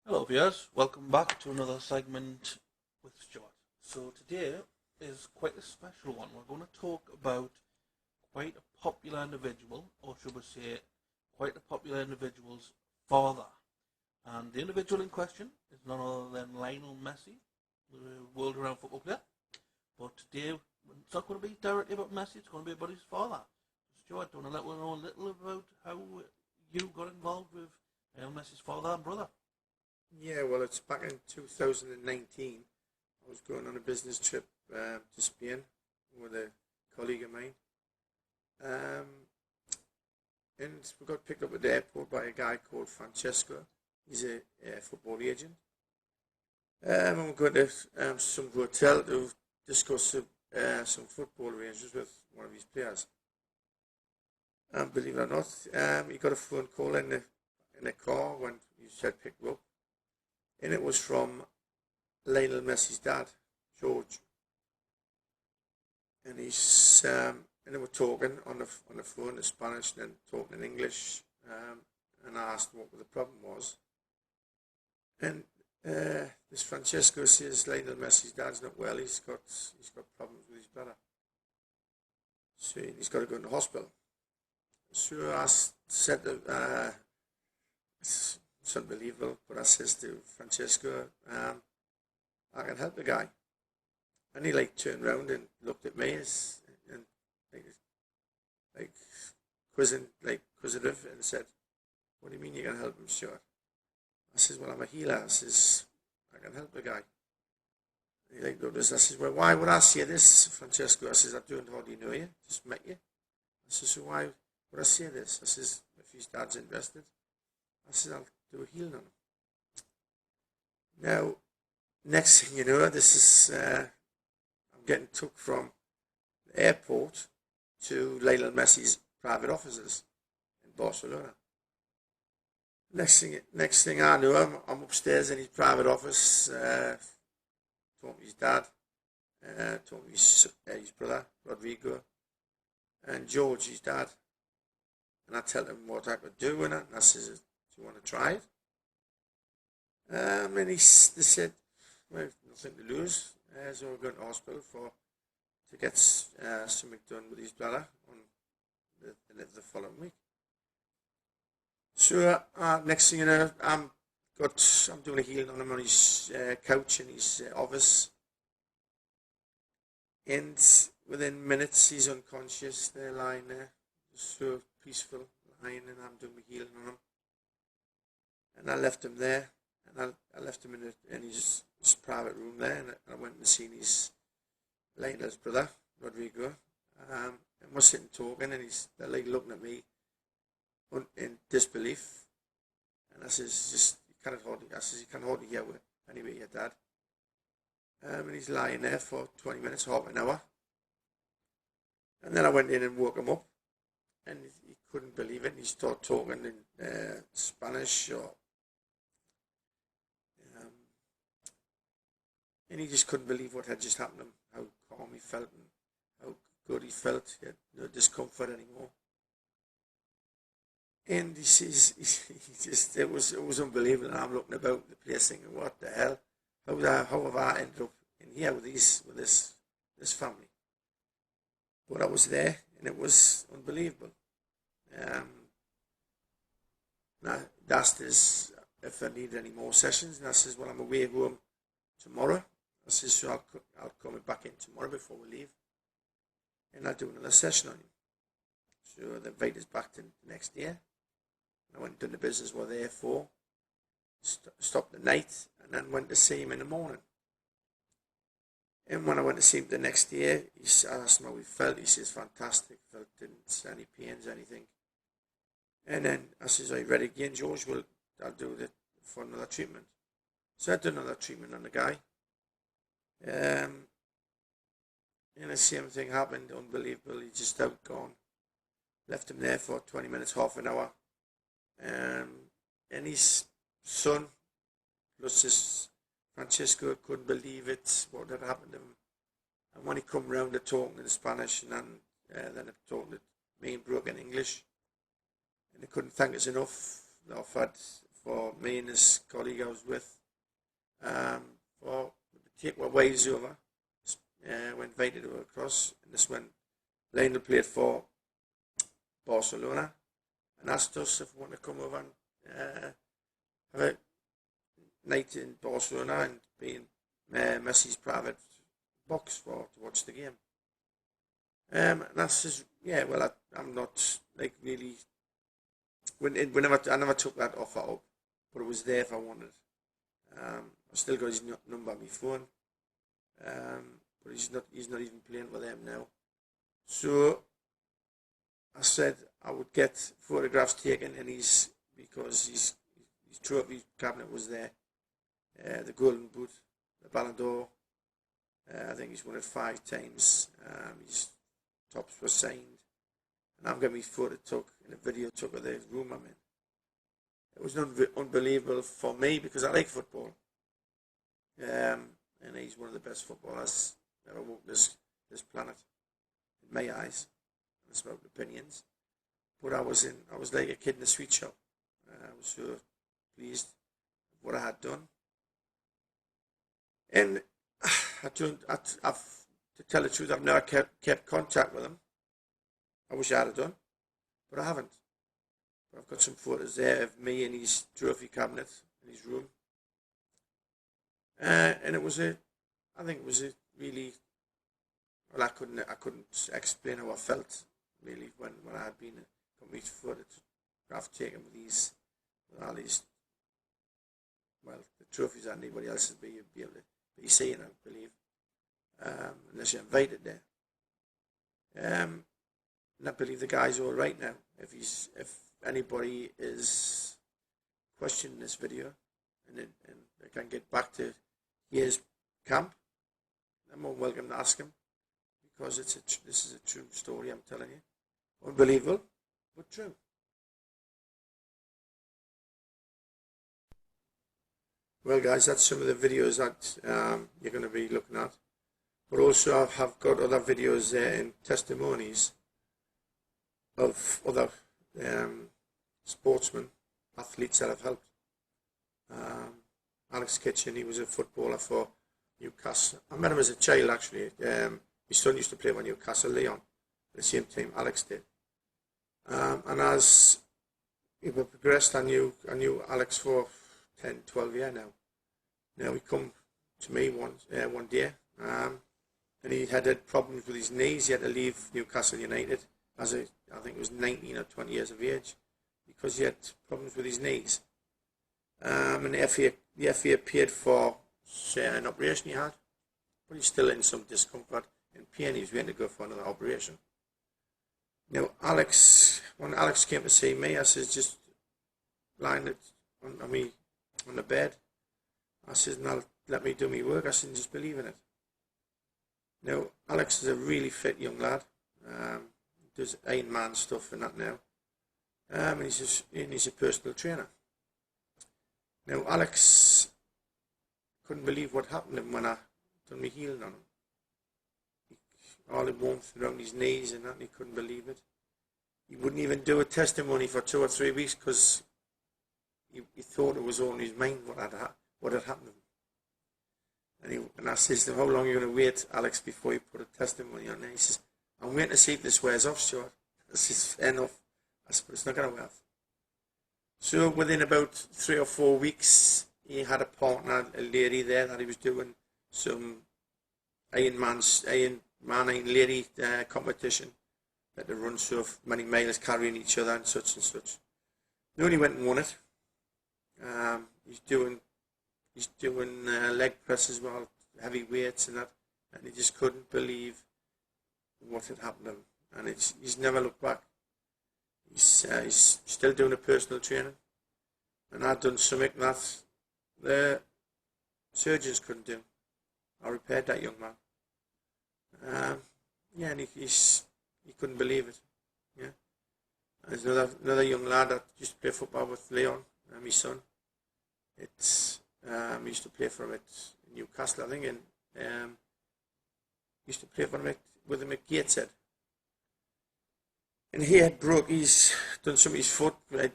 Hello viewers, welcome back to another segment with Stuart. So today is quite a special one. We're going to talk about quite a popular individual, or should we say quite a popular individual's father. And the individual in question is none other than Lionel Messi, the world-renowned football player. But today it's not going to be directly about Messi, it's going to be about his father. Stuart, do you want to let us know a little about how you got involved with Lionel Messi's father and brother? Yeah, well, it's back in 2019. I was going on a business trip to Spain with a colleague of mine. And we got picked up at the airport by a guy called Francesco. He's a football agent. And we're going to some hotel to discuss some football arrangements with one of his players. And believe it or not, he got a phone call in the car when he said pick up. And it was from Lionel Messi's dad, George. And and they were talking on the phone in Spanish and then talking in English. And I asked what the problem was. And this Francesco says Lionel Messi's dad's not well. He's got problems with his bladder. So he's got to go to the hospital. So I said that. It's unbelievable, but I says to Francesco, I can help the guy. And he turned around and looked at me and inquisitive and said, what do you mean you can help him, Stuart? I says, well, I'm a healer. I says, I can help the guy. And he looked at us. I says, well, why would I say this, Francesco? I says, I don't hardly know you, just met you. I says, so why would I say this? I says, if his dad's invested. I said, I'll do a healing on him. Now, next thing you know, this is, I'm getting took from the airport to Lionel Messi's private offices in Barcelona. Next thing I know, I'm upstairs in his private office, talking to his dad, talking to his brother, Rodrigo, and George, his dad. And I tell him what I could do in it, and I says, do you want to try it? And they said, well, nothing to lose. So we're going to hospital to get something done with his bladder on the following week. So next thing you know, I'm doing a healing on him on his couch in his office. And within minutes, he's unconscious. They're lying there, so peaceful, lying, and I'm doing my healing on him. And I left him there, and I left him in his private room there, and I went and seen his Lionel's brother, Rodrigo, and we're sitting talking, and they're looking at me in disbelief, and I says, you can hardly hear me anyway, your dad. And he's lying there for 20 minutes, half an hour, and then I went in and woke him up, and he couldn't believe it, and he started talking in Spanish, and he just couldn't believe what had just happened to him, how calm he felt and how good he felt. He had no discomfort anymore. And he says, it was unbelievable. And I'm looking about the place thinking, what the hell? How have I ended up in here with this family? But I was there, and it was unbelievable. And I asked us if I needed any more sessions, and I says, well, I'm away home tomorrow. I says, so I'll come back in tomorrow before we leave, and I'll do another session on him. So they invited us back to the next year. I went and done the business we're there for, stopped the night, and then went to see him in the morning. And when I went to see him the next year, I asked him how he felt. He says, fantastic, felt didn't any pains, anything. And then I says, are you ready again, George? Well, I'll do it for another treatment. So I did another treatment on the guy. And the same thing happened, unbelievable. He just outgone. Left him there for 20 minutes, half an hour. And his son, plus his Francesco, couldn't believe it, what had happened to him. And when he come round to talking in Spanish, and then it talking to me in broken English, and they couldn't thank us enough. I've had for me and this colleague I was with for to take my waves over. We invited her across, and this when Lionel played for Barcelona and asked us if we want to come over and have a night in Barcelona and be in Messi's private box to watch the game. And I says, yeah, well, I'm not like really. I never took that offer up, but it was there if I wanted. I've still got his number on my phone, but he's not even playing with them now. So I said I would get photographs taken, and because his trophy cabinet was there, the Golden Boot, the Ballon d'Or. I think he's won it 5 times. His tops were signed, and I'm getting my photo took and a video took of the room I'm in. It was unbelievable for me because I like football, and he's one of the best footballers that ever walked this planet, in my eyes. That's about opinions, but I was like a kid in a sweet shop. I was so pleased with what I had done, and I've to tell the truth, I've never kept contact with him. I wish I had done, but I haven't. But I've got some photos there of me in his trophy cabinet in his room, and I think it was a really, well, I couldn't explain how I felt really when I had been got my photograph taken with all these, well, the trophies that anybody else would be able to be seeing, I believe, unless you're invited there. And I believe the guy's all right now. If anybody is questioning this video and they can get back to his camp, I'm more welcome to ask him, because this is a true story I'm telling you. Unbelievable, but true. Well, guys, that's some of the videos that you're going to be looking at. But also I have got other videos there and testimonies of other sportsmen, athletes that have helped. Alex Kitchen, he was a footballer for Newcastle. I met him as a child, actually. His son used to play for Newcastle, Leon, at the same time Alex did. And as he progressed, I knew Alex for 10, 12 years now. Now he come to me one day, and he had problems with his knees. He had to leave Newcastle United I think he was 19 or 20 years of age, because he had problems with his knees. And the FA paid for an operation he had, but he's still in some discomfort and pain. He's waiting to go for another operation. Now, when Alex came to see me, I said, just lying on the bed. I said, now let me do my work. I said, just believe in it. Now, Alex is a really fit young lad. Does Iron Man stuff and that now. And he's a personal trainer. Now, Alex couldn't believe what happened to him when I done my healing on him. All the warmth around his knees and that, and he couldn't believe it. He wouldn't even do a testimony for 2 or 3 weeks because he thought it was all in his mind what had happened to him. And I says to him, how long are you going to wait, Alex, before you put a testimony on there? He says, I'm waiting to see if this wears off, Stuart. I says, fair enough. I said, but it's not going to wear off. So within about 3 or 4 weeks, he had a partner, a lady there that he was doing some Iron lady competition that they run so many miles carrying each other and such and such. They only went and won it. He's doing leg press as well, heavy weights and that, and he just couldn't believe what had happened to him. And he's never looked back. He's still doing a personal training, and I've done something that the surgeons couldn't do. I repaired that young man. And he couldn't believe it. Yeah. There's another young lad that used to play football with Leon, my son. He used to play for him at Newcastle, I think, and used to play for him with him at Gateshead. And he had he's done some of his foot. They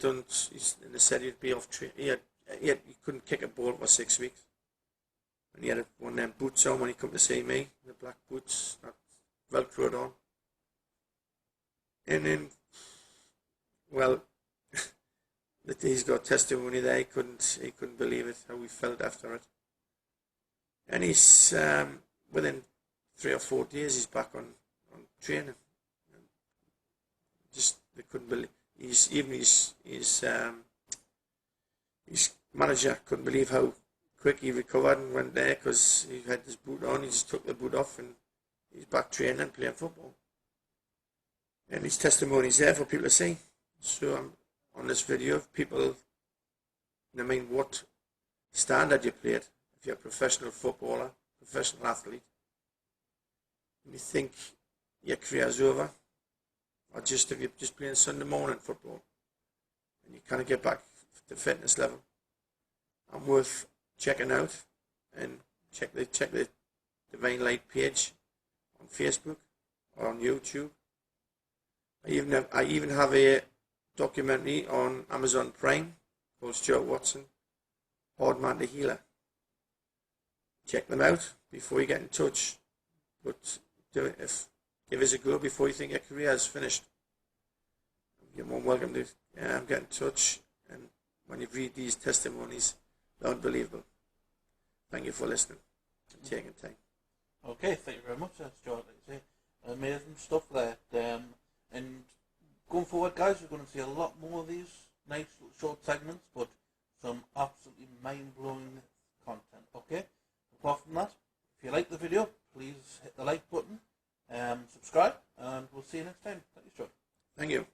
said he'd be off train. He couldn't kick a ball for 6 weeks. And he had one of them boots on when he come to see me, the black boots, not velcroed on. And then, well, that he's got testimony there. He couldn't believe it, how he felt after it. And he's within 3 or 4 days he's back on training. Just they couldn't believe. His manager couldn't believe how quick he recovered and went there, because he had his boot on. He just took the boot off and he's back training and playing football. And his testimony is there for people to see. So on this video, if people, what standard you played, if you're a professional footballer, professional athlete, and you think your career's over, or just if you're just playing Sunday morning football, and you kind of get back to fitness level, I'm worth checking out. And check the Divine Light page on Facebook or on YouTube. I even have a documentary on Amazon Prime called Stuart Watson, Hard Man to Healer. Check them out before you get in touch. But give us a go before you think your career is finished. You're more welcome to get in touch. And when you read these testimonies, they're unbelievable. Thank you for listening and taking time. Okay, thank you very much, Stuart. Like you say, amazing stuff there. And going forward, guys, we're going to see a lot more of these nice short segments, but some absolutely mind-blowing content. Okay. Apart from that, if you like the video, please hit the like button, subscribe, and we'll see you next time. Thank you, Stuart. Thank you.